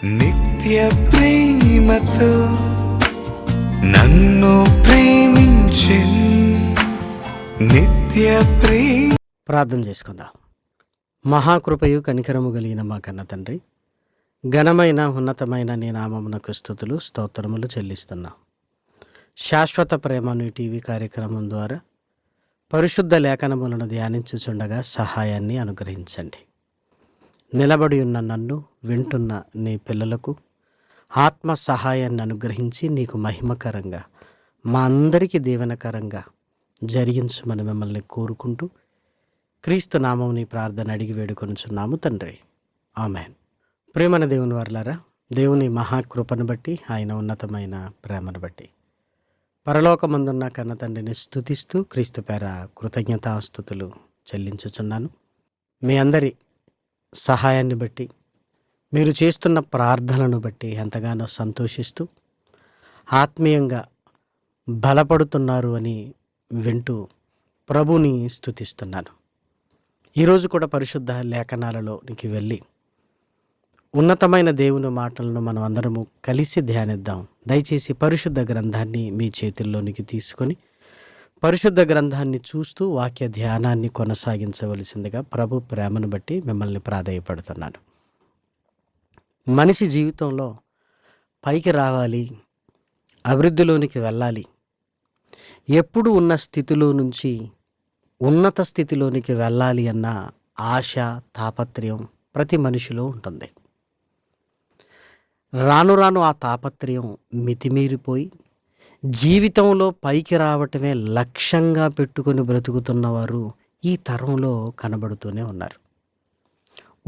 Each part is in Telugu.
నిత్య ప్రేమతో నన్ను ప్రేమించి నిత్య ప్రేమ. ప్రార్థన చేసుకుందాం. మహాకృపయు కనికరము కలిగిన మా కన్న తండ్రి, ఘనమైన ఉన్నతమైన నీ నామమునకు స్తుతులు స్తోత్రములు చెల్లిస్తున్నాం. శాశ్వత ప్రేమను టీవీ కార్యక్రమం ద్వారా పరిశుద్ధ లేఖనములను ధ్యానించుచుండగా సహాయాన్ని అనుగ్రహించండి. నిలబడి ఉన్న నన్ను వింటున్న నీ పిల్లలకు ఆత్మ సహాయాన్ని అనుగ్రహించి నీకు మహిమకరంగా మా అందరికీ దీవెనకరంగా జరిగించమని మిమ్మల్ని కోరుకుంటూ క్రీస్తు నామం నీ ప్రార్థన అడిగి వేడుకొనుచున్నాము తండ్రి, ఆమెన్. ప్రేమన దేవుని వర్లారా, దేవుని మహాకృపను బట్టి, ఆయన ఉన్నతమైన ప్రేమను బట్టి పరలోకమందున్న కన్న తండ్రిని స్తుతిస్తూ క్రీస్తు పేర కృతజ్ఞతాస్తుతులు చెల్లించుచున్నాను. మీ అందరి సహాయాన్ని బట్టి, మీరు చేస్తున్న ప్రార్థనను బట్టి ఎంతగానో సంతోషిస్తూ ఆత్మీయంగా బలపడుతున్నారు అని వింటూ ప్రభుని స్తుతిస్తున్నాను. ఈరోజు కూడా పరిశుద్ధ లేఖనాలలోనికి వెళ్ళి ఉన్నతమైన దేవుని మాటలను మనం అందరము కలిసి ధ్యానిద్దాం. దయచేసి పరిశుద్ధ గ్రంథాన్ని మీ చేతుల్లోనికి తీసుకొని పరిశుద్ధ గ్రంథాన్ని చూస్తూ వాక్య ధ్యానాన్ని కొనసాగించవలసిందిగా ప్రభు ప్రేమను బట్టి మిమ్మల్ని ప్రాధేయపడుతున్నాను. మనిషి జీవితంలో పైకి రావాలి, అభివృద్ధిలోనికి వెళ్ళాలి, ఎప్పుడు ఉన్న స్థితిలో నుంచి ఉన్నత స్థితిలోనికి వెళ్ళాలి అన్న ఆశ, తాపత్రయం ప్రతి మనిషిలో ఉంటుంది. రాను రాను ఆ తాపత్రయం మితిమీరిపోయి జీవితంలో పైకి రావటమే లక్ష్యంగా పెట్టుకొని బ్రతుకుతున్నవారు ఈ తరంలో కనబడుతూనే ఉన్నారు.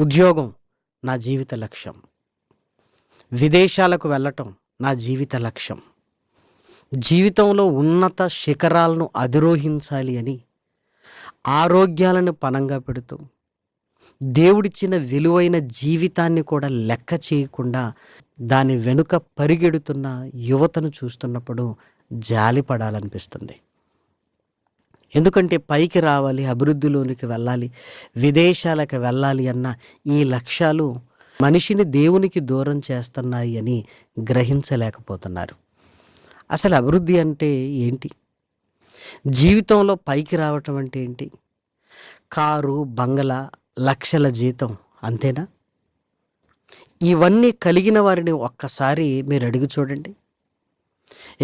ఉద్యోగం నా జీవిత లక్ష్యం, విదేశాలకు వెళ్ళటం నా జీవిత లక్ష్యం, జీవితంలో ఉన్నత శిఖరాలను అధిరోహించాలి అని ఆరోగ్యాలను పణంగా పెడుతూ దేవుడిచ్చిన విలువైన జీవితాన్ని కూడా లెక్క చేయకుండా దాని వెనుక పరిగెడుతున్న యువతను చూస్తున్నప్పుడు జాలి పడాలనిపిస్తుంది. ఎందుకంటే పైకి రావాలి, అభివృద్ధిలోనికి వెళ్ళాలి, విదేశాలకు వెళ్ళాలి అన్న ఈ లక్ష్యాలు మనిషిని దేవునికి దూరం చేస్తున్నాయి అని గ్రహించలేకపోతున్నారు. అసలు అభివృద్ధి అంటే ఏంటి? జీవితంలో పైకి రావటం అంటే ఏంటి? కారు, బంగళా, లక్షల జీతం అంతేనా? ఇవన్నీ కలిగిన వారిని ఒక్కసారి మీరు అడిగి చూడండి.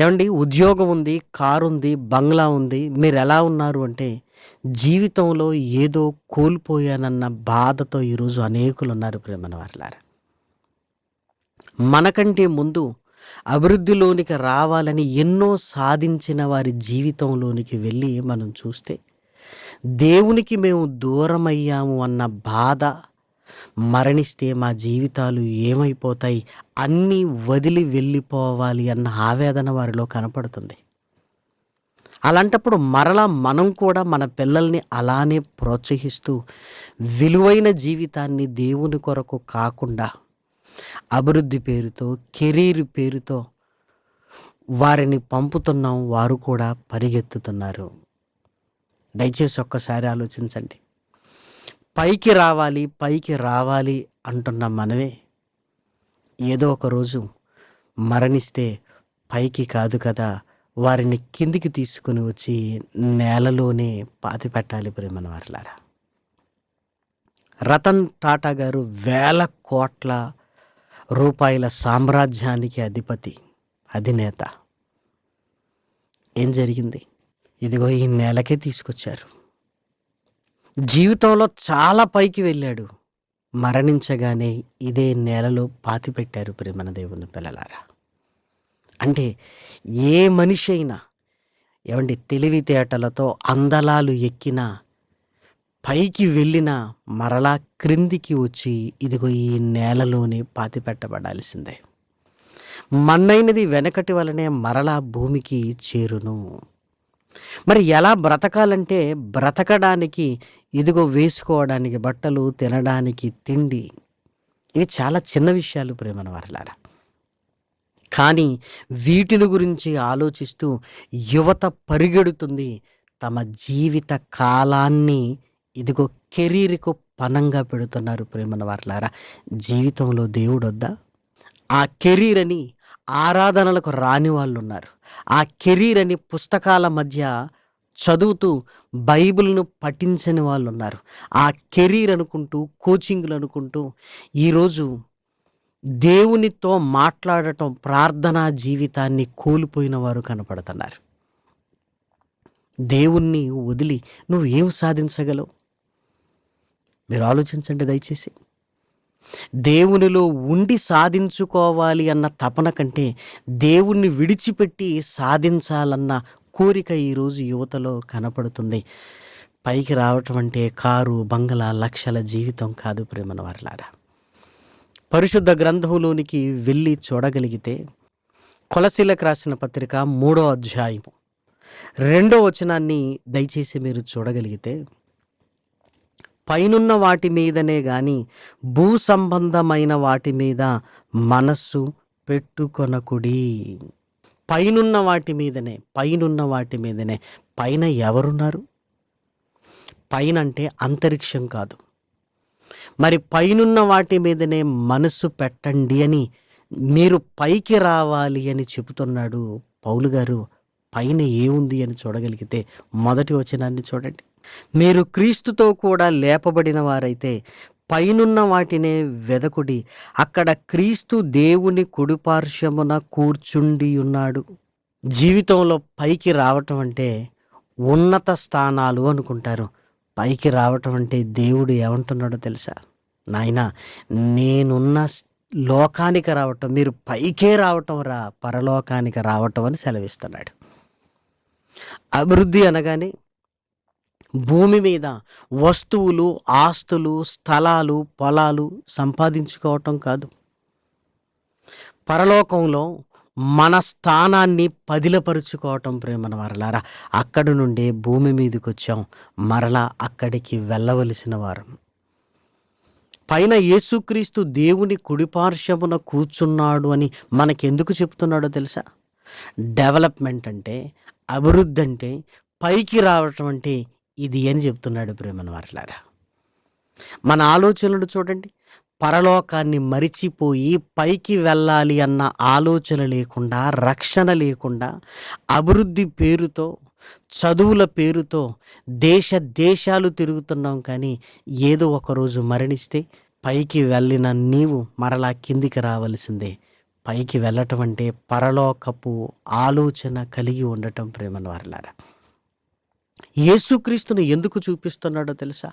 ఏమండి, ఉద్యోగం ఉంది, కారు ఉంది, బంగ్లా ఉంది, మీరు ఎలా ఉన్నారు అంటే జీవితంలో ఏదో కోల్పోయానన్న బాధతో ఈరోజు అనేకులు ఉన్నారు. ప్రేమన వారలారా, మనకంటే ముందు అభివృద్ధిలోనికి రావాలని ఎన్నో సాధించిన వారి జీవితంలోనికి వెళ్ళి మనం చూస్తే దేవునికి మేము దూరమయ్యాము అన్న బాధ, మరణిస్తే మా జీవితాలు ఏమైపోతాయి, అన్నీ వదిలి వెళ్ళిపోవాలి అన్న ఆవేదన వారిలో కనపడుతుంది. అలాంటప్పుడు మరలా మనం కూడా మన పిల్లల్ని అలానే ప్రోత్సహిస్తూ విలువైన జీవితాన్ని దేవుని కొరకు కాకుండా అభివృద్ధి పేరుతో, కెరీర్ పేరుతో వారిని పంపుతున్నాం. వారు కూడా పరిగెత్తుతున్నారు. దయచేసి ఒక్కసారి ఆలోచించండి. పైకి రావాలి, పైకి రావాలి అంటున్న మనమే ఏదో ఒక రోజు మరణిస్తే పైకి కాదు కదా, వారిని కిందికి తీసుకుని వచ్చి నేలలోనే పాతి పెట్టాలి. ప్రేమన వారలారా, రతన్ టాటా గారు వేల కోట్ల రూపాయల సామ్రాజ్యానికి అధినేత. ఏం జరిగింది? ఇదిగో ఈ నేలకే తీసుకొచ్చారు. జీవితంలో చాలా పైకి వెళ్ళాడు, మరణించగానే ఇదే నేలలో పాతి పెట్టారు. ప్రేమన దేవుని పిల్లలారా, అంటే ఏ మనిషి అయినా ఏమండి తెలివితేటలతో అందలాలు ఎక్కినా, పైకి వెళ్ళినా మరలా క్రిందికి వచ్చి ఇదిగో ఈ నేలలోనే పాతి పెట్టబడాల్సిందే. మన్నైనది వెనకటి వలనే మరలా భూమికి చేరును. మరి ఎలా బ్రతకాలంటే బ్రతకడానికి ఇదిగో వేసుకోవడానికి బట్టలు, తినడానికి తిండి, ఇవి చాలా చిన్న విషయాలు ప్రేమన వారలారా. కానీ వీటిని గురించి ఆలోచిస్తూ యువత పరిగెడుతుంది. తమ జీవిత కాలాన్ని ఇదిగో కెరీర్కు పనంగా పెడుతున్నారు. ప్రేమన వారలారా, జీవితంలో దేవుడు వద్దా? ఆ కెరీర్ అని ఆరాధనలకు రాని వాళ్ళు ఉన్నారు. ఆ కెరీర్ అని పుస్తకాల మధ్య చదువుతూ బైబిల్‌ను పఠించని వాళ్ళు ఉన్నారు. ఆ కెరీర్ అనుకుంటూ, కోచింగ్‌లు అనుకుంటూ ఈరోజు దేవునితో మాట్లాడటం, ప్రార్థనా జీవితాన్ని కోల్పోయిన వారు కనపడుతున్నారు. దేవుణ్ణి వదిలి నువ్వు ఏం సాధించగలవు? మీరు ఆలోచించండి దయచేసి. దేవునిలో ఉండి సాధించుకోవాలి అన్న తపన కంటే దేవుణ్ణి విడిచిపెట్టి సాధించాలన్న కోరిక ఈరోజు యువతలో కనపడుతుంది. పైకి రావటం అంటే కారు, బంగళా, లక్షల జీవితం కాదు ప్రేమన వారలారా. పరిశుద్ధ గ్రంథంలోనికి వెళ్ళి చూడగలిగితే కొలసీలకు రాసిన పత్రిక 3వ అధ్యాయము 2వ వచనాన్ని దయచేసి మీరు చూడగలిగితే, పైనున్న వాటి మీదనే గాని భూ సంబంధమైన వాటి మీద మనస్సు పెట్టుకొనకుడి. పైనున్న వాటి మీదనే. పైన ఎవరున్నారు? పైన అంటే అంతరిక్షం కాదు. మరి పైనున్న వాటి మీదనే మనస్సు పెట్టండి అని, మీరు పైకి రావాలి అని చెబుతున్నాడు పౌలు గారు. పైన ఏముంది అని చూడగలిగితే మొదటి వచనాన్ని చూడండి. మీరు క్రీస్తుతో కూడా లేపబడిన వారైతే పైనున్న వాటినే వెదకుడి, అక్కడ క్రీస్తు దేవుని కుడిపార్శ్వమున కూర్చుండి ఉన్నాడు. జీవితంలో పైకి రావటం అంటే ఉన్నత స్థానాలు అనుకుంటారు. పైకి రావటం అంటే దేవుడు ఏమంటున్నాడో తెలుసా? నాయనా, నేనున్న లోకానికి రావటం, మీరు పైకే రావటం రా, పరలోకానికి రావటం అని సెలవిస్తున్నాడు. అభివృద్ధి అనగానే భూమి మీద వస్తువులు, ఆస్తులు, స్థలాలు, పొలాలు సంపాదించుకోవటం కాదు. పరలోకంలో మన స్థానాన్ని పదిలపరుచుకోవటం ప్రేమన వారలారా. అక్కడి నుండే భూమి మీదకి వచ్చాం, మరలా అక్కడికి వెళ్ళవలసిన వారం. పైన యేసుక్రీస్తు దేవుని కుడిపార్శ్వమున కూర్చున్నాడు అని మనకెందుకు చెప్తున్నాడో తెలుసా? డెవలప్మెంట్ అంటే, అభివృద్ధి అంటే, పైకి రావటం అంటే ఇది అని చెప్తున్నాడు ప్రేమన వారలారా. మన ఆలోచనలు చూడండి. పరలోకాన్ని మరిచిపోయి పైకి వెళ్ళాలి అన్న ఆలోచన లేకుండా, రక్షణ లేకుండా, అభివృద్ధి పేరుతో, చదువుల పేరుతో దేశాలు తిరుగుతున్నాం. కానీ ఏదో ఒకరోజు మరణిస్తే పైకి వెళ్ళిన నీవు మరలా కిందికి రావలసిందే. పైకి వెళ్ళటం అంటే పరలోకపు ఆలోచన కలిగి ఉండటం ప్రేమన వారలారా. యేసుక్రీస్తును ఎందుకు చూపిస్తున్నాడో తెలుసా?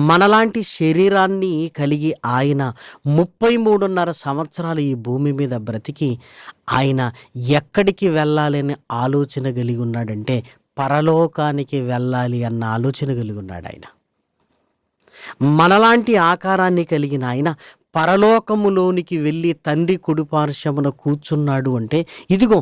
మనలాంటి శరీరాన్ని కలిగి ఆయన 33.5 సంవత్సరాలు ఈ భూమి మీద బ్రతికి ఆయన ఎక్కడికి వెళ్ళాలని ఆలోచన కలిగి ఉన్నాడంటే పరలోకానికి వెళ్ళాలి అన్న ఆలోచన కలిగి ఉన్నాడు ఆయన. మనలాంటి ఆకారాన్ని కలిగిన ఆయన పరలోకములోనికి వెళ్ళి తండ్రి కుడిపార్శ్వమున కూర్చున్నాడు అంటే, ఇదిగో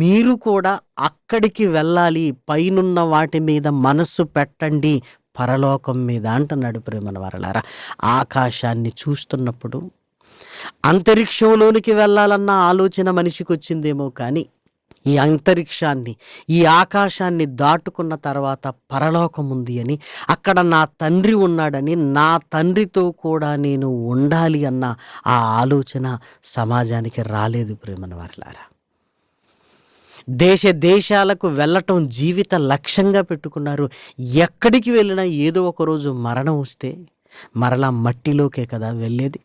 మీరు కూడా అక్కడికి వెళ్ళాలి, పైనున్న వాటి మీద మనస్సు పెట్టండి, పరలోకం మీద అంటున్నాడు ప్రేమన వారలారా. ఆకాశాన్ని చూస్తున్నప్పుడు అంతరిక్షంలోనికి వెళ్ళాలన్న ఆలోచన మనిషికి వచ్చిందేమో, కానీ ఈ అంతరిక్షాన్ని, ఈ ఆకాశాన్ని దాటుకున్న తర్వాత పరలోకం ఉంది అని, అక్కడ నా తండ్రి ఉన్నాడని, నా తండ్రితో కూడా నేను ఉండాలి అన్న ఆ ఆలోచన సమాజానికి రాలేదు ప్రేమన వారలారా. దేశాలకు వెళ్ళటం జీవిత లక్ష్యంగా పెట్టుకున్నారు. ఎక్కడికి వెళ్ళినా ఏదో ఒకరోజు మరణం వస్తే మరలా మట్టిలోకే కదా వెళ్ళేది.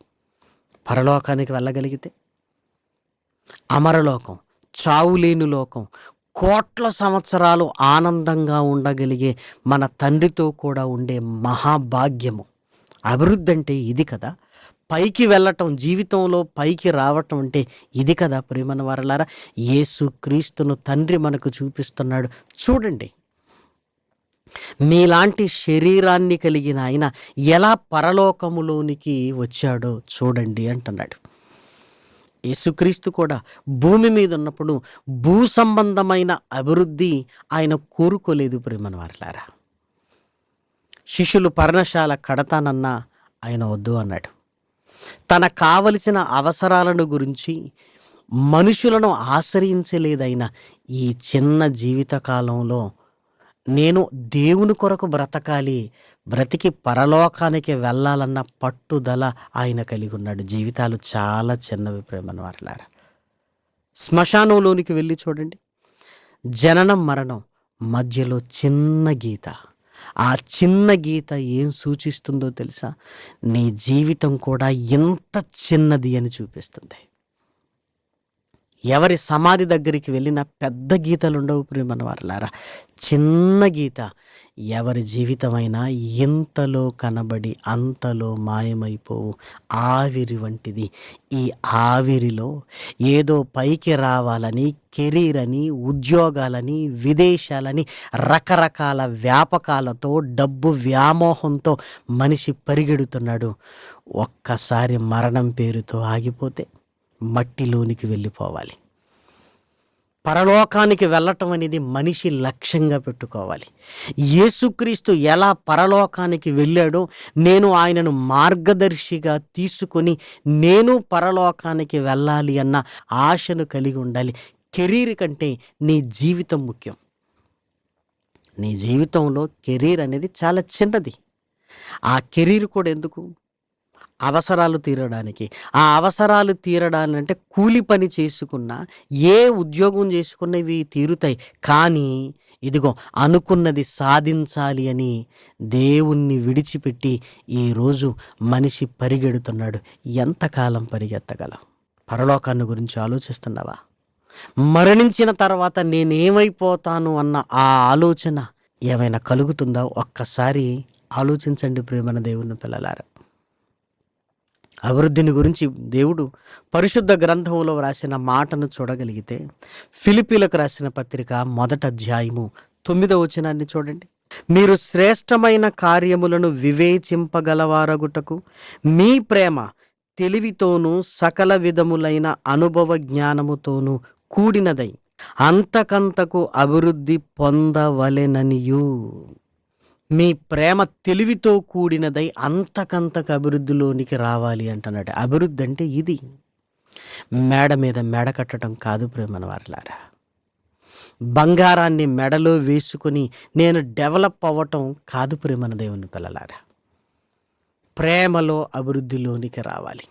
పరలోకానికి వెళ్ళగలిగితే అమరలోకం, చావులేని లోకం, కోట్ల సంవత్సరాలు ఆనందంగా ఉండగలిగే మన తండ్రితో కూడా ఉండే మహాభాగ్యము. అభివృద్ధి అంటే ఇది కదా. పైకి వెళ్ళటం, జీవితంలో పైకి రావటం అంటే ఇది కదా ప్రేమన వారలారా. యేసుక్రీస్తును తండ్రి మనకు చూపిస్తున్నాడు. చూడండి, మీలాంటి శరీరాన్ని కలిగిన ఆయన ఎలా పరలోకములోనికి వచ్చాడో చూడండి అంటున్నాడు. యేసుక్రీస్తు కూడా భూమి మీద ఉన్నప్పుడు భూ సంబంధమైన అభివృద్ధి ఆయన కోరుకోలేదు ప్రేమన వారలారా. శిష్యులు పర్ణశాల కడతానన్నా ఆయన వద్దు అన్నాడు. తన కావలసిన అవసరాలను గురించి మనుషులను ఆశ్రయించలేదైనా ఈ చిన్న జీవిత కాలంలో నేను దేవుని కొరకు బ్రతకాలి, బ్రతికి పరలోకానికి వెళ్ళాలన్న పట్టుదల ఆయన కలిగి ఉన్నాడు. జీవితాలు చాలా చిన్నవి ప్రేమను వారలారా. శ్మశానంలోనికి వెళ్ళి చూడండి, జననం మరణం మధ్యలో చిన్న గీత. ఆ చిన్న గీత ఏం సూచిస్తుందో తెలుసా? నీ జీవితం కూడా ఇంత చిన్నది అని చూపిస్తుంది. ఎవరి సమాధి దగ్గరికి వెళ్ళినా పెద్ద గీతలు ఉండవు ప్రియమైన వారలారా, చిన్న గీత. ఎవరి జీవితమైనా ఇంతలో కనబడి అంతలో మాయమైపోవు ఆవిరి వంటిది. ఈ ఆవిరిలో ఏదో పైకి రావాలని, కెరీర్ అని, ఉద్యోగాలని, విదేశాలని, రకరకాల వ్యాపకాలతో, డబ్బు వ్యామోహంతో మనిషి పరిగెడుతున్నాడు. ఒక్కసారి మరణం పేరుతో ఆగిపోతే మట్టిలోనికి వెళ్ళిపోవాలి. పరలోకానికి వెళ్ళటం అనేది మనిషి లక్ష్యంగా పెట్టుకోవాలి. యేసుక్రీస్తు ఎలా పరలోకానికి వెళ్ళాడో నేను ఆయనను మార్గదర్శిగా తీసుకొని నేను పరలోకానికి వెళ్ళాలి అన్న ఆశను కలిగి ఉండాలి. కెరీర్ కంటే నీ జీవితం ముఖ్యం. నీ జీవితంలో కెరీర్ అనేది చాలా చిన్నది. ఆ కెరీర్ కూడా ఎందుకు? అవసరాలు తీరడానికి. ఆ అవసరాలు తీరడాలంటే కూలి పని చేసుకున్నా, ఏ ఉద్యోగం చేసుకున్నా ఇవి తీరుతాయి. కానీ ఇదిగో అనుకున్నది సాధించాలి అని దేవుణ్ణి విడిచిపెట్టి ఈరోజు మనిషి పరిగెడుతున్నాడు. ఎంతకాలం పరిగెత్తగలం? పరలోకాన్ని గురించి ఆలోచిస్తున్నావా? మరణించిన తర్వాత నేనేమైపోతాను అన్న ఆ ఆలోచన ఏమైనా కలుగుతుందా? ఒక్కసారి ఆలోచించండి ప్రియమైన దేవుని పిల్లలారా. అభివృద్ధిని గురించి దేవుడు పరిశుద్ధ గ్రంథంలో రాసిన మాటను చూడగలిగితే, ఫిలిప్పీలకు రాసిన పత్రిక 1వ అధ్యాయము 9వ వచనాన్ని చూడండి. మీరు శ్రేష్టమైన కార్యములను వివేచింపగలవారగుటకు మీ ప్రేమ తెలివితోనూ సకల విధములైన అనుభవ జ్ఞానముతోనూ కూడినదై అంతకంతకు అభివృద్ధి పొందవలెననియు. మీ ప్రేమ తెలివితో కూడినదై అంతకంతకు అభివృద్ధిలోనికి రావాలి అంటున్నాడు. అభివృద్ధి అంటే ఇది మేడ మీద మెడ కట్టడం కాదు ప్రేమన వారలారా. బంగారాన్ని మెడలో వేసుకుని నేను డెవలప్ అవ్వటం కాదు ప్రేమన దేవుని పిల్లలారా. ప్రేమలో అభివృద్ధిలోనికి రావాలి.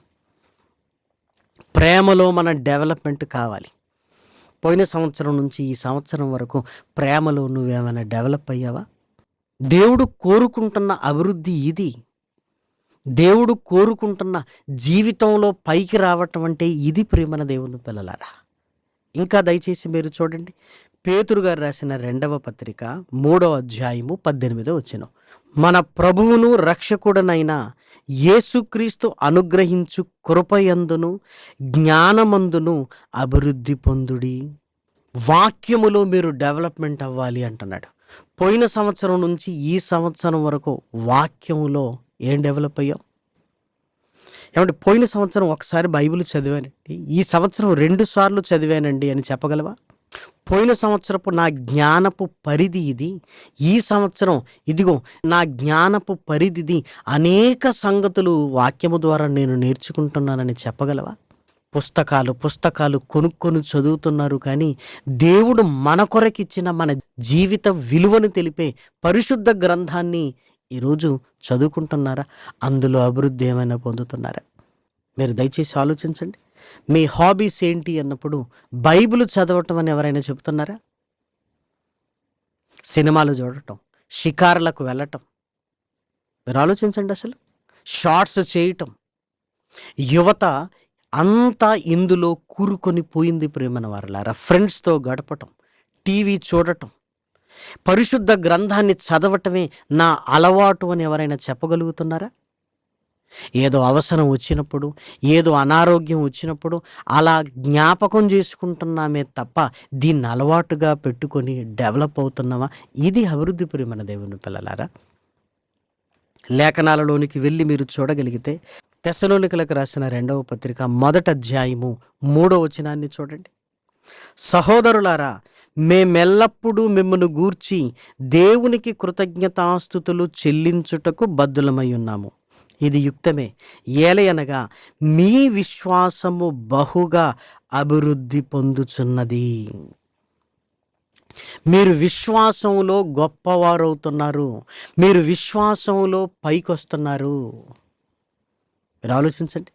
ప్రేమలో మన డెవలప్మెంట్ కావాలి. పోయిన సంవత్సరం నుంచి ఈ సంవత్సరం వరకు ప్రేమలో నువ్వేమైనా డెవలప్ అయ్యావా? దేవుడు కోరుకుంటున్న అభివృద్ధి ఇది. దేవుడు కోరుకుంటున్న జీవితంలో పైకి రావటం అంటే ఇది ప్రేమన దేవుని పిల్లలారా. ఇంకా దయచేసి మీరు చూడండి, పేతురు గారు రాసిన 2వ పత్రిక 3వ అధ్యాయము 18వ వచనం. మన ప్రభువును రక్షకుడనైన యేసుక్రీస్తు అనుగ్రహించు కృపయందును జ్ఞానమందును అభివృద్ధి పొందుడి. వాక్యములో మీరు డెవలప్మెంట్ అవ్వాలి అంటున్నాడు. పోయిన సంవత్సరం నుంచి ఈ సంవత్సరం వరకు వాక్యములో ఏం డెవలప్ అయ్యాం? ఏమంటే పోయిన సంవత్సరం ఒకసారి బైబిల్ చదివానండి, ఈ సంవత్సరం 2 సార్లు చదివానండి అని చెప్పగలవా? పోయిన సంవత్సరపు నా జ్ఞానపు పరిధి ఇది, ఈ సంవత్సరం ఇదిగో నా జ్ఞానపు పరిధిది, అనేక సంగతులు వాక్యము ద్వారా నేను నేర్చుకుంటున్నానని చెప్పగలవా? పుస్తకాలు కొనుక్కొని చదువుతున్నారు, కానీ దేవుడు మన కొరకిచ్చిన మన జీవిత విలువను తెలిపే పరిశుద్ధ గ్రంథాన్ని ఈరోజు చదువుకుంటున్నారా? అందులో అభివృద్ధి ఏమైనా పొందుతున్నారా? మీరు దయచేసి ఆలోచించండి. మీ హాబీస్ ఏంటి అన్నప్పుడు బైబిల్ చదవటం అని ఎవరైనా చెబుతున్నారా? సినిమాలు చూడటం, షికారులకు వెళ్ళటం, మీరు ఆలోచించండి. అసలు షార్ట్స్ చేయటం, యువత అంతా ఇందులో కూరుకొని పోయింది ప్రేమన వారలారా. ఫ్రెండ్స్తో గడపటం, టీవీ చూడటం, పరిశుద్ధ గ్రంథాన్ని చదవటమే నా అలవాటు అని ఎవరైనా చెప్పగలుగుతున్నారా? ఏదో అవసరం వచ్చినప్పుడు, ఏదో అనారోగ్యం వచ్చినప్పుడు అలా జ్ఞాపకం చేసుకుంటున్నామే తప్ప దీన్ని అలవాటుగా పెట్టుకొని డెవలప్ అవుతున్నామా? ఇది అభివృద్ధి ప్రియమైన దేవుని పిల్లలారా. లేఖనాలలోనికి వెళ్ళి మీరు చూడగలిగితే తెస్సలోనికలకు రాసిన 2వ పత్రిక 1వ అధ్యాయము 3వ వచనాన్ని చూడండి. సహోదరులారా, మేమెల్లప్పుడూ మిమ్మను గూర్చి దేవునికి కృతజ్ఞతాస్తుతులు చెల్లించుటకు బద్ధులమై ఉన్నాము. ఇది యుక్తమే, ఏలయనగా మీ విశ్వాసము బహుగా అభివృద్ధి పొందుచున్నది. మీరు విశ్వాసంలో గొప్పవారవుతున్నారు. మీరు విశ్వాసంలో పైకొస్తున్నారు. మీరు ఆలోచించండి.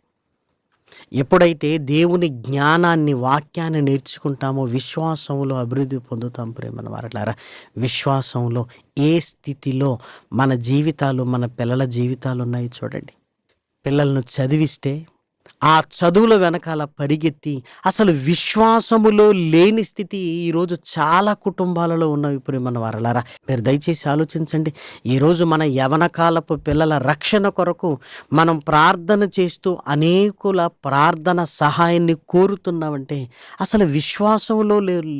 ఎప్పుడైతే దేవుని జ్ఞానాన్ని, వాక్యాన్ని నేర్చుకుంటామో విశ్వాసంలో అభివృద్ధి పొందుతాం ప్రేమన వారలారా. విశ్వాసంలో ఏ స్థితిలో మన జీవితాలు, మన పిల్లల జీవితాలు ఉన్నాయి చూడండి. పిల్లలను చదివిస్తే ఆ చదువుల వెనకాల పరిగెత్తి అసలు విశ్వాసములో లేని స్థితి ఈరోజు చాలా కుటుంబాలలో ఉన్నవి ప్రేమన వారలారా. మీరు దయచేసి ఆలోచించండి. ఈరోజు మన యవన కాలపు పిల్లల రక్షణ కొరకు మనం ప్రార్థన చేస్తూ అనేకుల ప్రార్థన సహాయాన్ని కోరుతున్నామంటే అసలు విశ్వాసంలో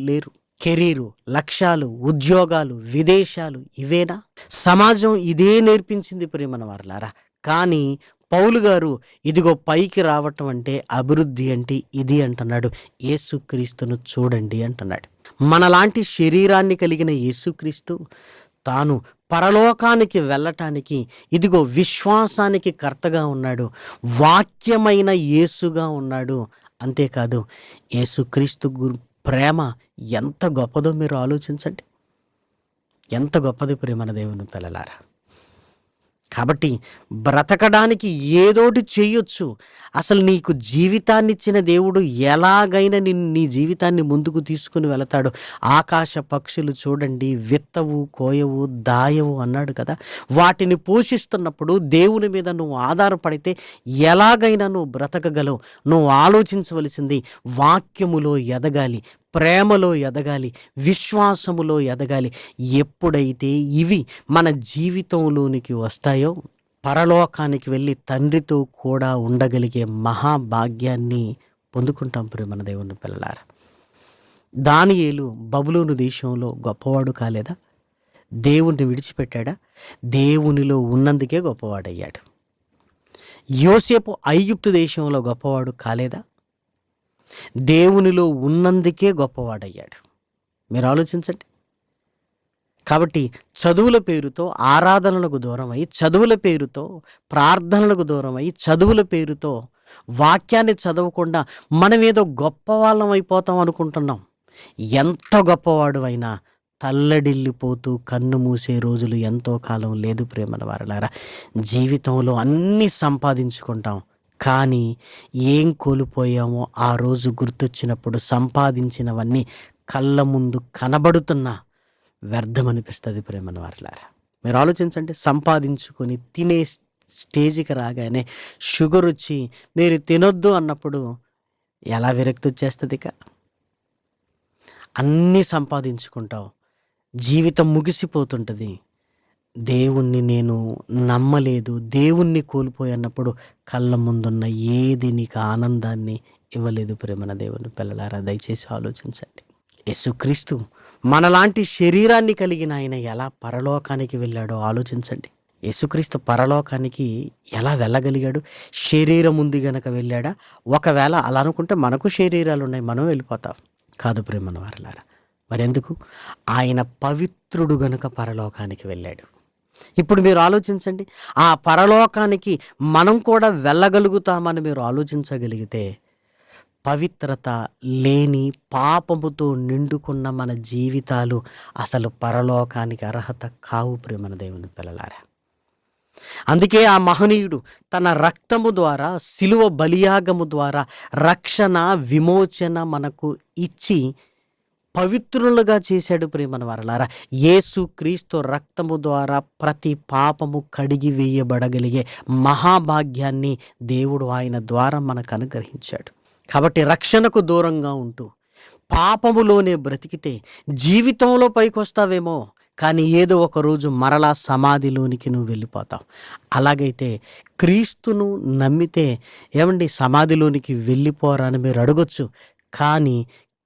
లేరు. కెరీరు, లక్ష్యాలు, ఉద్యోగాలు, విదేశాలు ఇవేనా? సమాజం ఇదే నేర్పించింది ప్రేమన వారలారా. కానీ పౌలు గారు ఇదిగో పైకి రావటం అంటే, అభివృద్ధి అంటే ఇది అంటున్నాడు. యేసుక్రీస్తును చూడండి అంటున్నాడు. మనలాంటి శరీరాన్ని కలిగిన యేసుక్రీస్తు తాను పరలోకానికి వెళ్ళటానికి ఇదిగో విశ్వాసానికి కర్తగా ఉన్నాడు. వాక్యమైన యేసుగా ఉన్నాడు. అంతేకాదు యేసుక్రీస్తు ప్రేమ ఎంత గొప్పదో మీరు ఆలోచించండి. ఎంత గొప్పది ప్రేమన దేవుని పిల్లలారా. కాబట్టి బ్రతకడానికి ఏదోటి చేయొచ్చు. అసలు నీకు జీవితాన్ని ఇచ్చిన దేవుడు ఎలాగైనా నీ జీవితాన్ని ముందుకు తీసుకుని వెళతాడు. ఆకాశ పక్షులు చూడండి, విత్తవు, కోయవు, దాయవు అన్నాడు కదా. వాటిని పోషిస్తున్నప్పుడు దేవుని మీద నువ్వు ఆధారపడితే ఎలాగైనా నువ్వు బ్రతకగలవు. నువ్వు ఆలోచించవలసింది వాక్యములో ఎదగాలి, ప్రేమలో ఎదగాలి, విశ్వాసములో ఎదగాలి. ఎప్పుడైతే ఇవి మన జీవితంలోనికి వస్తాయో పరలోకానికి వెళ్ళి తండ్రితో కూడా ఉండగలిగే మహాభాగ్యాన్ని పొందుకుంటాం ప్రేమన దేవుని పిల్లలారా. దానియేలు బబులోను దేశంలో గొప్పవాడు కాలేదా? దేవుణ్ణి విడిచిపెట్టాడా? దేవునిలో ఉన్నందుకే గొప్పవాడయ్యాడు. యోసేపు ఐగుప్తు దేశంలో గొప్పవాడు కాలేదా? దేవునిలో ఉన్నందుకే గొప్పవాడయ్యాడు. మీరు ఆలోచించండి. కాబట్టి చదువుల పేరుతో ఆరాధనలకు దూరమై, చదువుల పేరుతో ప్రార్థనలకు దూరమై, చదువుల పేరుతో వాక్యాన్ని చదవకుండా మనం ఏదో గొప్ప వాళ్ళం అయిపోతాం అనుకుంటున్నాం. ఎంత గొప్పవాడు అయినా తల్లడిల్లిపోతూ కన్ను మూసే రోజులు ఎంతో కాలం లేదు ప్రేమన వారలారా. జీవితంలో అన్నీ సంపాదించుకుంటాం, కానీ ఏం కోల్పోయామో ఆ రోజు గుర్తొచ్చినప్పుడు సంపాదించినవన్నీ కళ్ళ ముందు కనబడుతున్నా వ్యర్థమనిపిస్తుంది ప్రేమన వారలారా. మీరు ఆలోచించండి. సంపాదించుకొని తినే స్టేజ్కి రాగానే షుగర్ వచ్చి మీరు తినొద్దు అన్నప్పుడు ఎలా విరక్తి వచ్చేస్తుంది? ఇక అన్నీ సంపాదించుకుంటావు, జీవితం ముగిసిపోతుంటుంది. దేవుణ్ణి నేను నమ్మలేదు, దేవుణ్ణి కోల్పోయన్నప్పుడు కళ్ళ ముందున్న ఏది నీకు ఆనందాన్ని ఇవ్వలేదు ప్రేమన దేవుని పిల్లలారా. దయచేసి ఆలోచించండి. యేసుక్రీస్తు మనలాంటి శరీరాన్ని కలిగిన ఆయన ఎలా పరలోకానికి వెళ్ళాడో ఆలోచించండి. యేసుక్రీస్తు పరలోకానికి ఎలా వెళ్ళగలిగాడు? శరీరం ఉంది గనక వెళ్ళాడా? ఒకవేళ అలా అనుకుంటే మనకు శరీరాలు ఉన్నాయి, మనం వెళ్ళిపోతాం. కాదు ప్రేమన వారలారా. మరెందుకు? ఆయన పవిత్రుడు గనుక పరలోకానికి వెళ్ళాడు. ఇప్పుడు మీరు ఆలోచించండి. ఆ పరలోకానికి మనం కూడా వెళ్ళగలుగుతామని మీరు ఆలోచించగలిగితే, పవిత్రత లేని పాపముతో నిండుకున్న మన జీవితాలు అసలు పరలోకానికి అర్హత కావు ప్రేమన దేవుని పిల్లలారా. అందుకే ఆ మహనీయుడు తన రక్తము ద్వారా, శిలువ బలియాగము ద్వారా రక్షణ, విమోచన మనకు ఇచ్చి పవిత్రులుగా చేశాడు ప్రేమన వారలారా. యేసు క్రీస్తు రక్తము ద్వారా ప్రతి పాపము కడిగి వేయబడగలిగే మహాభాగ్యాన్ని దేవుడు ఆయన ద్వారా మనకు అనుగ్రహించాడు. కాబట్టి రక్షణకు దూరంగా ఉంటూ పాపములోనే బ్రతికితే జీవితంలో పైకొస్తావేమో, కానీ ఏదో ఒక రోజు మరలా సమాధిలోనికి నువ్వు వెళ్ళిపోతావు. అలాగైతే క్రీస్తును నమ్మితే ఏమండి సమాధిలోనికి వెళ్ళిపోరా అని మీరు అడగొచ్చు. కానీ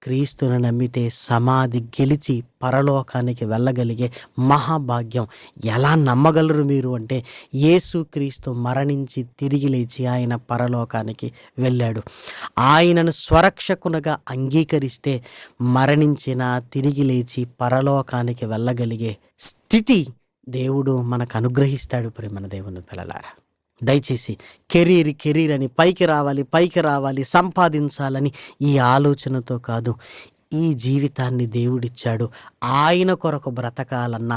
క్రీస్తును నమ్మితే సమాధి గెలిచి పరలోకానికి వెళ్ళగలిగే మహాభాగ్యం ఎలా నమ్మగలరు మీరు అంటే, యేసుక్రీస్తు మరణించి తిరిగి లేచి ఆయన పరలోకానికి వెళ్ళాడు. ఆయనను స్వరక్షకునిగా అంగీకరిస్తే మరణించిన తిరిగి లేచి పరలోకానికి వెళ్ళగలిగే స్థితి దేవుడు మనకు అనుగ్రహిస్తాడు ప్రేమన దేవుని పిల్లలారా. దయచేసి కెరీర్ అని పైకి రావాలి సంపాదించాలని ఈ ఆలోచనతో కాదు, ఈ జీవితాన్ని దేవుడిచ్చాడు, ఆయన కొరకు బ్రతకాలన్న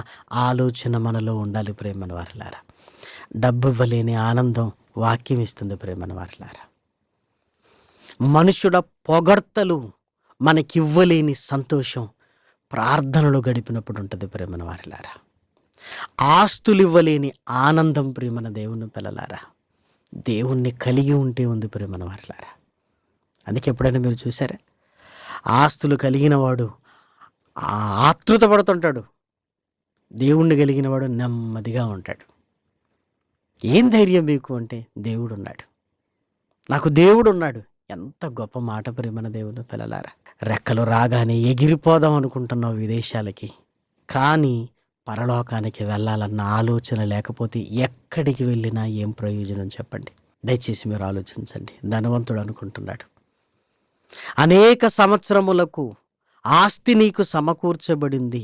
ఆలోచన మనలో ఉండాలి ప్రేమన వారలారా. డబ్బు ఇవ్వలేని ఆనందం వాక్యం ఇస్తుంది ప్రేమన వారలారా. మనుషుల పొగడ్తలు మనకివ్వలేని సంతోషం ప్రార్థనలో గడిపినప్పుడు ఉంటుంది ప్రేమన వారలారా. ఆస్తులు ఇవ్వలేని ఆనందం ప్రేమన దేవుని పిల్లలారా దేవుణ్ణి కలిగి ఉంటే ఉంది ప్రేమన వారలారా. అందుకే ఎప్పుడైనా మీరు చూసారా, ఆస్తులు కలిగిన వాడు ఆతృత పడుతుంటాడు, దేవుణ్ణి కలిగిన వాడు నెమ్మదిగా ఉంటాడు. ఏం ధైర్యం మీకు అంటే దేవుడు ఉన్నాడు, నాకు దేవుడు ఉన్నాడు. ఎంత గొప్ప మాట ప్రేమన దేవుని పిల్లలారా. రెక్కలు రాగానే ఎగిరిపోదాం అనుకుంటున్నావు విదేశాలకి, కానీ పరలోకానికి వెళ్ళాలన్న ఆలోచన లేకపోతే ఎక్కడికి వెళ్ళినా ఏం ప్రయోజనం చెప్పండి. దయచేసి మీరు ఆలోచించండి. ధనవంతుడు అనుకుంటున్నాడు, అనేక సంవత్సరములకు ఆస్తి నీకు సమకూర్చబడింది,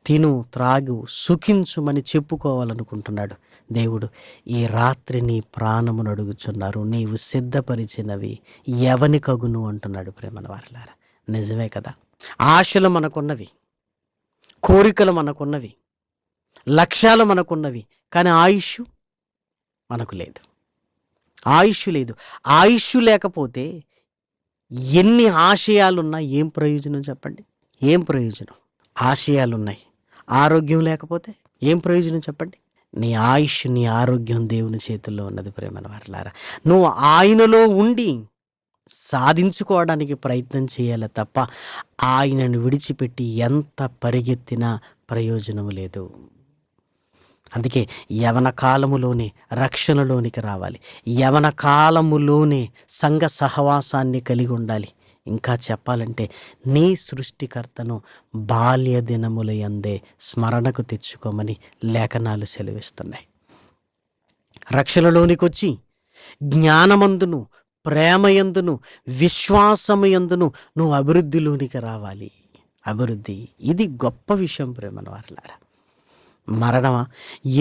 తిను త్రాగు సుఖించుమని చెప్పుకోవాలనుకుంటున్నాడు. దేవుడు ఈ రాత్రి నీ ప్రాణమును అడుగుచున్నారు, నీవు సిద్ధపరిచినవి ఎవని కగును అంటున్నాడు ప్రేమన వారలారా. నిజమే కదా, ఆశలు మనకున్నవి, కోరికలు మనకున్నవి, లక్ష్యాలు మనకున్నవి, కానీ ఆయుష్ మనకు లేదు. ఆయుష్ లేదు. ఆయుష్ లేకపోతే ఎన్ని ఆశయాలున్నా ఏం ప్రయోజనం చెప్పండి? ఏం ప్రయోజనం? ఆశయాలున్నాయి, ఆరోగ్యం లేకపోతే ఏం ప్రయోజనం చెప్పండి? నీ ఆయుష్, నీ ఆరోగ్యం దేవుని చేతుల్లో ఉన్నది ప్రేమన వారలారా. నువ్వు ఆయనలో ఉండి సాధించుకోవడానికి ప్రయత్నం చేయాలి తప్ప ఆయనను విడిచిపెట్టి ఎంత పరిగెత్తినా ప్రయోజనం లేదు. అందుకే యవన కాలములోనే రక్షణలోనికి రావాలి, యవన కాలములోనే సంఘ సహవాసాన్ని కలిగి ఉండాలి. ఇంకా చెప్పాలంటే నీ సృష్టికర్తను బాల్య దినముల యందే స్మరణకు తెచ్చుకోమని లేఖనాలు సెలవిస్తున్నాయి. రక్షణలోనికి వచ్చి జ్ఞానమందును, ప్రేమయందును, విశ్వాసమయందును నువ్వు అభివృద్ధిలోనికి రావాలి. అభివృద్ధి ఇది గొప్ప విషయం ప్రేమన వారలారా. మరణమా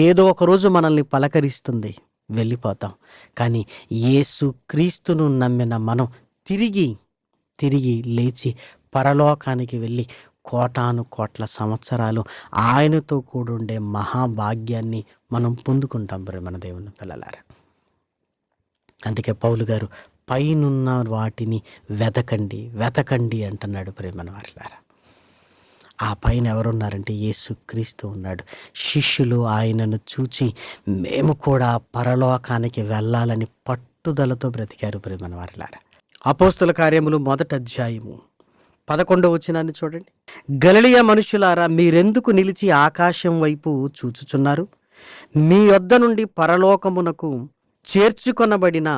ఏదో ఒకరోజు మనల్ని పలకరిస్తుంది, వెళ్ళిపోతాం. కానీ యేసు క్రీస్తును నమ్మిన మనం తిరిగి లేచి పరలోకానికి వెళ్ళి కోటాను కోట్ల సంవత్సరాలు ఆయనతో కూడుండే మహాభాగ్యాన్ని మనం పొందుకుంటాం ప్రేమన దేవుని పిల్లలారా. అందుకే పౌలు గారు పైనున్న వాటిని వెతకండి అంటున్నాడు ప్రేమన వారలారా. ఆ పైన ఎవరున్నారంటే యేసుక్రీస్తు ఉన్నాడు. శిష్యులు ఆయనను చూచి మేము కూడా పరలోకానికి వెళ్ళాలని పట్టుదలతో బ్రతికారు ప్రేమన వారలారా. అపోస్తుల కార్యములు 1వ అధ్యాయము 11వ వచనాన్ని చూడండి. గలిలయ మనుషులారా, మీరెందుకు నిలిచి ఆకాశం వైపు చూచుచున్నారు? మీ యొద్ద నుండి పరలోకమునకు చేర్చుకొనబడిన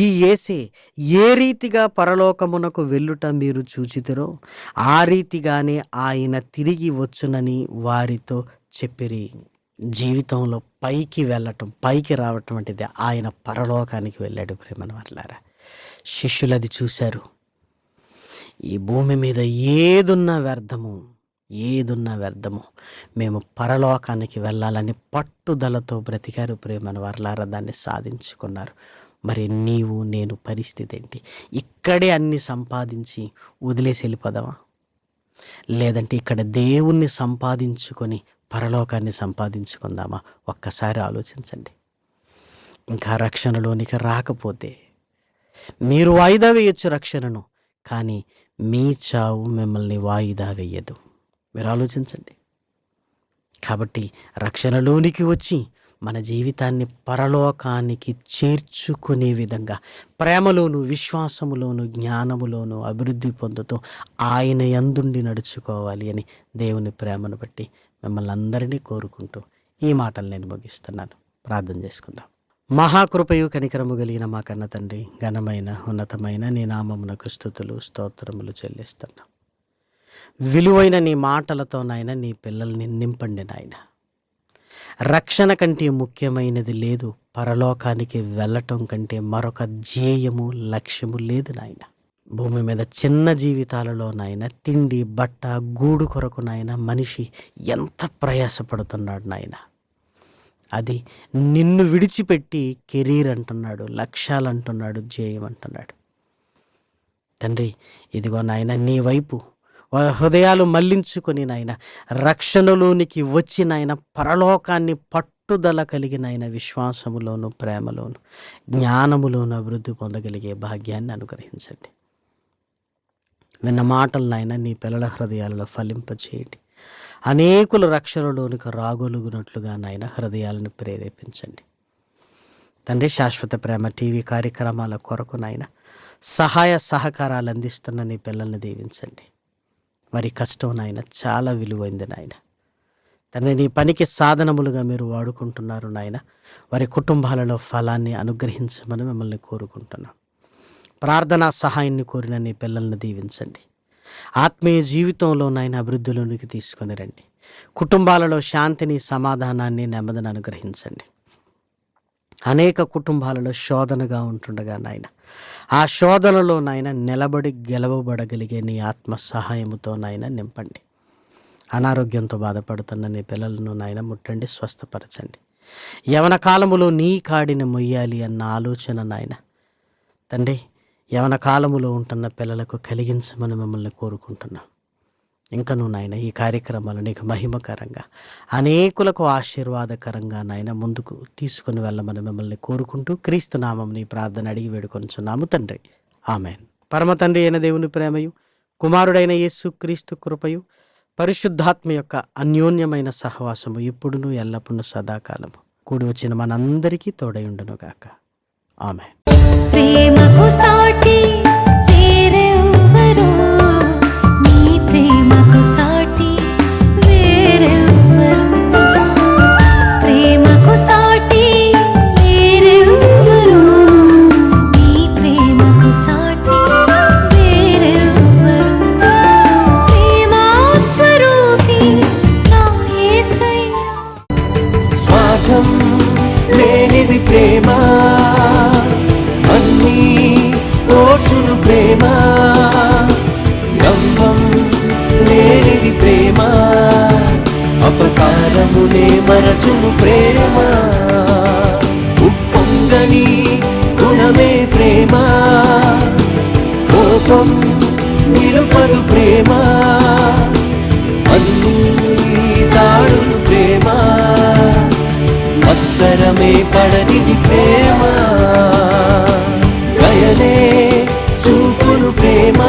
ఈ యేసే ఏ రీతిగా పరలోకమునకు వెళ్ళుట మీరు చూచితిరో ఆ రీతిగానే ఆయన తిరిగి వచ్చునని వారితో చెప్పిరి. జీవితంలో పైకి రావటం అంటే ఆయన పరలోకానికి వెళ్ళాడు ప్రేమన వారలారా. శిష్యులు అది చూశారు. ఈ భూమి మీద ఏదున్నా వ్యర్థము, మేము పరలోకానికి వెళ్ళాలని పట్టుదలతో బ్రతికారు ప్రేమన వారలారా. దాన్ని సాధించుకున్నారు. మరి నీవు నేను పరిస్థితి ఏంటి? ఇక్కడే అన్ని సంపాదించి వదిలేసి వెళ్ళిపోదామా? లేదంటే ఇక్కడ దేవుణ్ణి సంపాదించుకొని పరలోకాన్ని సంపాదించుకుందామా? ఒక్కసారి ఆలోచించండి. ఇంకా రక్షణలోనికి రాకపోతే మీరు వాయిదా వేయొచ్చు రక్షణను, కానీ మీ చావు మిమ్మల్ని వాయిదా వేయదు. మీరు ఆలోచించండి. కాబట్టి రక్షణలోనికి వచ్చి మన జీవితాన్ని పరలోకానికి చేర్చుకునే విధంగా ప్రేమలోను, విశ్వాసములోను, జ్ఞానములోను అభివృద్ధి పొందుతూ ఆయన యందుండి నడుచుకోవాలి అని దేవుని ప్రేమను బట్టి మిమ్మల్ని అందరినీ కోరుకుంటూ ఈ మాటలు నేను ముగిస్తున్నాను. ప్రార్థన చేసుకుందాం. మహాకృపయు కనికరము కలిగిన మా కన్న తండ్రి, ఘనమైన ఉన్నతమైన నీ నామమునకు స్తుతులు స్తోత్రములు చెల్లిస్తున్నా. విలువైన నీ మాటలతో నాయన నీ పిల్లల్ని నింపండి నాయన. రక్షణ కంటే ముఖ్యమైనది లేదు, పరలోకానికి వెళ్ళటం కంటే మరొక ధ్యేయము, లక్ష్యము లేదు నాయన. భూమి మీద చిన్న జీవితాలలో నాయన తిండి, బట్ట, గూడు కొరకు నాయన మనిషి ఎంత ప్రయాసపడుతున్నాడు నాయన. అది నిన్ను విడిచిపెట్టి కెరీర్ అంటున్నాడు, లక్ష్యాలు అంటున్నాడు, ధ్యేయం అంటున్నాడు. తండ్రి, ఇదిగో నాయన నీ వైపు హృదయాలు మళ్లించుకొని నాయన రక్షణలోనికి వచ్చి నాయన పరలోకాన్ని పట్టుదల కలిగిన ఆయన విశ్వాసములోను, ప్రేమలోను, జ్ఞానములోను అభివృద్ధి పొందగలిగే భాగ్యాన్ని అనుగ్రహించండి. విన్న మాటలు నాయన నీ పిల్లల హృదయాలలో ఫలింపచేయండి. అనేకులు రక్షణలోనికి రాగొలుగునట్లుగా నాయన హృదయాలను ప్రేరేపించండి. తండ్రి, శాశ్వత ప్రేమ టీవీ కార్యక్రమాల కొరకు నాయన సహాయ సహకారాలు అందిస్తున్న నీ పిల్లల్ని దీవించండి. వారి కష్టం నాయన చాలా విలువైంది నాయన. తండ్రి, నీ పనికి సాధనములుగా మీరు వాడుకుంటున్నారు నాయన. వారి కుటుంబాలలో ఫలాన్ని అనుగ్రహించమని మిమ్మల్ని కోరుకుంటున్నాం. ప్రార్థనా సహాయాన్ని కోరిన నీ పిల్లల్ని దీవించండి. ఆత్మీయ జీవితంలో నాయన అభివృద్ధిలోనికి తీసుకొని రండి. కుటుంబాలలో శాంతిని, సమాధానాన్ని, నెమ్మదిని అనుగ్రహించండి. అనేక కుటుంబాలలో శోధనగా ఉంటుండగా నాయన ఆ శోధనలో నాయన నిలబడి గెలవబడగలిగే నీ ఆత్మ సహాయముతో నాయన నింపండి. అనారోగ్యంతో బాధపడుతున్న నీ పిల్లలను నాయన ముట్టండి, స్వస్థపరచండి. యవన కాలములో నీ కాడిని మొయ్యాలి అన్న ఆలోచన నాయన తండ్రి యవన కాలములో ఉంటున్న పిల్లలకు కలిగించమని మిమ్మల్ని కోరుకుంటున్నాం. ఇంకనూ నాయన ఈ కార్యక్రమాలు నీకు మహిమకరంగా, అనేకులకు ఆశీర్వాదకరంగా నాయన ముందుకు తీసుకుని వెళ్ళమని మిమ్మల్ని కోరుకుంటూ క్రీస్తు నామం నీ ప్రార్థన అడిగి వేడుకొనుచున్నాము తండ్రి, ఆమెన్. పరమ తండ్రి అయిన దేవుని ప్రేమయు, కుమారుడైన యేసు క్రీస్తు కృపయు, పరిశుద్ధాత్మ యొక్క అన్యోన్యమైన సహవాసము ఇప్పుడును ఎల్లప్పుడూ సదాకాలము కూడి వచ్చిన మనందరికీ తోడయుండును గాక. ఆమెన్. ప్రేమకు సాటి వేరెవ్వరు, నీ ప్రేమకు సాటి వేరెవ్వరు, ప్రేమకు సాటి వేరెవ్వరు, నీ ప్రేమకు సాటి వేరెవ్వరు, ప్రేమా స్వరూపి నా యేసయ్యా. స్వార్థం లేనిది ప్రేమ, అన్నీ ఓర్చును ప్రేమ. గంభం లేనిది ప్రేమ, అపకారమునే మరచును ప్రేమ. ఉప్పొంగని గుణమే ప్రేమ, కోపం నిలుపదు ప్రేమ. అన్నీ దాడును ప్రేమ, మత్సరమే పడనిది ప్రేమ. దయనే చూపును ప్రేమ,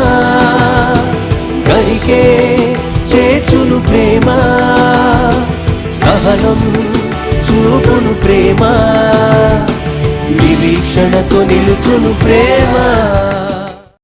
గరికే చేచును ప్రేమ. సహనం చూపును ప్రేమ, నిరీక్షణతో నిలుచును ప్రేమ.